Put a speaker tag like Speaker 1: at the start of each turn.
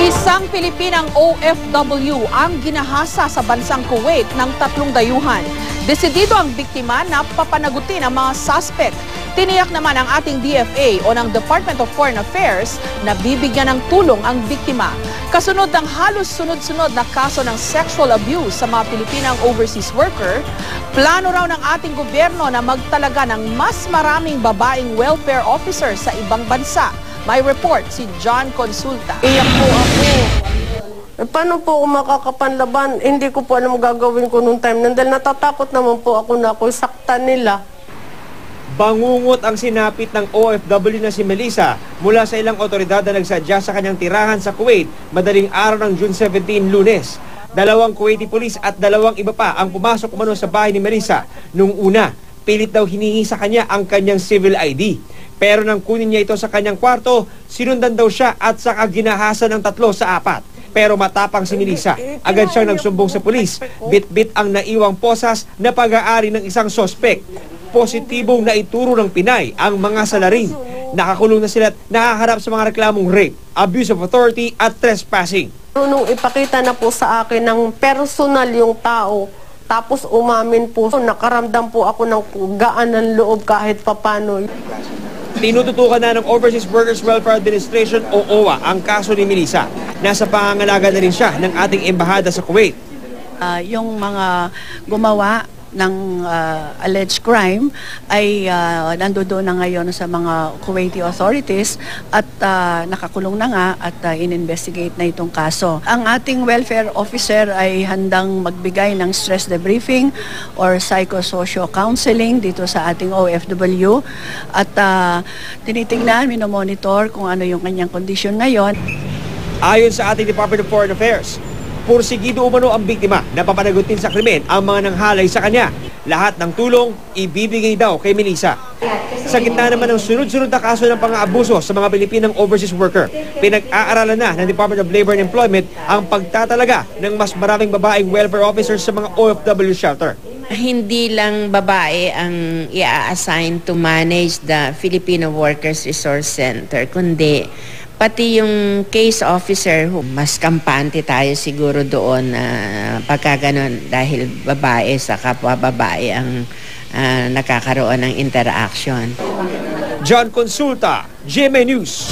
Speaker 1: Isang Pilipinang OFW ang ginahasa sa bansang Kuwait ng 3 dayuhan. Desidido ang biktima na papanagutin ang mga suspect. Tiniyak naman ang ating DFA o ng Department of Foreign Affairs na bibigyan ng tulong ang biktima. Kasunod ng halos sunod-sunod na kaso ng sexual abuse sa mga Pilipinang overseas worker, plano raw ng ating gobyerno na magtalaga ng mas maraming babaeng welfare officer sa ibang bansa. May report si John Consulta.
Speaker 2: Iyak po ako. Paano po ako makakapanlaban? Hindi ko po alam gagawin ko nung time. Dahil natatakot naman po ako na ako'y saktan nila.
Speaker 3: Bangungot ang sinapit ng OFW na si Melissa mula sa ilang otoridad na nagsadya sa kanyang tirahan sa Kuwait madaling araw ng June 17, Lunes. 2 Kuwaiti police at 2 iba pa ang pumasok umano sa bahay ni Melissa. Nung una, pilit daw hinihingi sa kanya ang kanyang civil ID. Pero nang kunin niya ito sa kanyang kwarto, sinundan daw siya at saka ginahasa ng 3 sa 4. Pero matapang si Melissa, agad siyang nagsumbong sa pulis. Bit-bit ang naiwang posas na pag-aari ng isang sospek. Positibong naituro ng Pinay ang mga salarin. Nakakulong na sila at nakaharap sa mga reklamong rape, abuse of authority at trespassing.
Speaker 2: Nung ipakita na po sa akin ng personal yung tao, tapos umamin po, nakaramdam po ako ng gaan ng loob kahit papano.
Speaker 3: Tinututukan na ng Overseas Workers Welfare Administration o OWA ang kaso ni Melissa. Nasa pangangalaga na rin siya ng ating embahada sa Kuwait.
Speaker 4: Yung mga gumawa ng alleged crime ay nandoon na ngayon sa mga Kuwaiti authorities at nakakulong na nga at in-investigate na itong kaso. Ang ating welfare officer ay handang magbigay ng stress debriefing or psychosocial counseling dito sa ating OFW at tinitingnan, minomonitor kung ano yung kanyang kondisyon ngayon.
Speaker 3: Ayon sa ating Department of Foreign Affairs, pursigido umano ang biktima na papanagutin sa krimen ang mga nanghalay sa kanya. Lahat ng tulong ibibigay daw kay Melissa. Sa gitna naman ng sunod-sunod na kaso ng pang-aabuso sa mga Pilipinang overseas worker, pinag-aaralan na ng Department of Labor and Employment ang pagtatalaga ng mas maraming babaeng welfare officers sa mga OFW shelter.
Speaker 5: Hindi lang babae ang i-assign to manage the Filipino Workers Resource Center, kundi pati yung case officer, mas kampante tayo siguro doon pagka ganun dahil babae sa kapwa babae ang nakakaroon ng interaction.
Speaker 3: John Consulta, GMA News.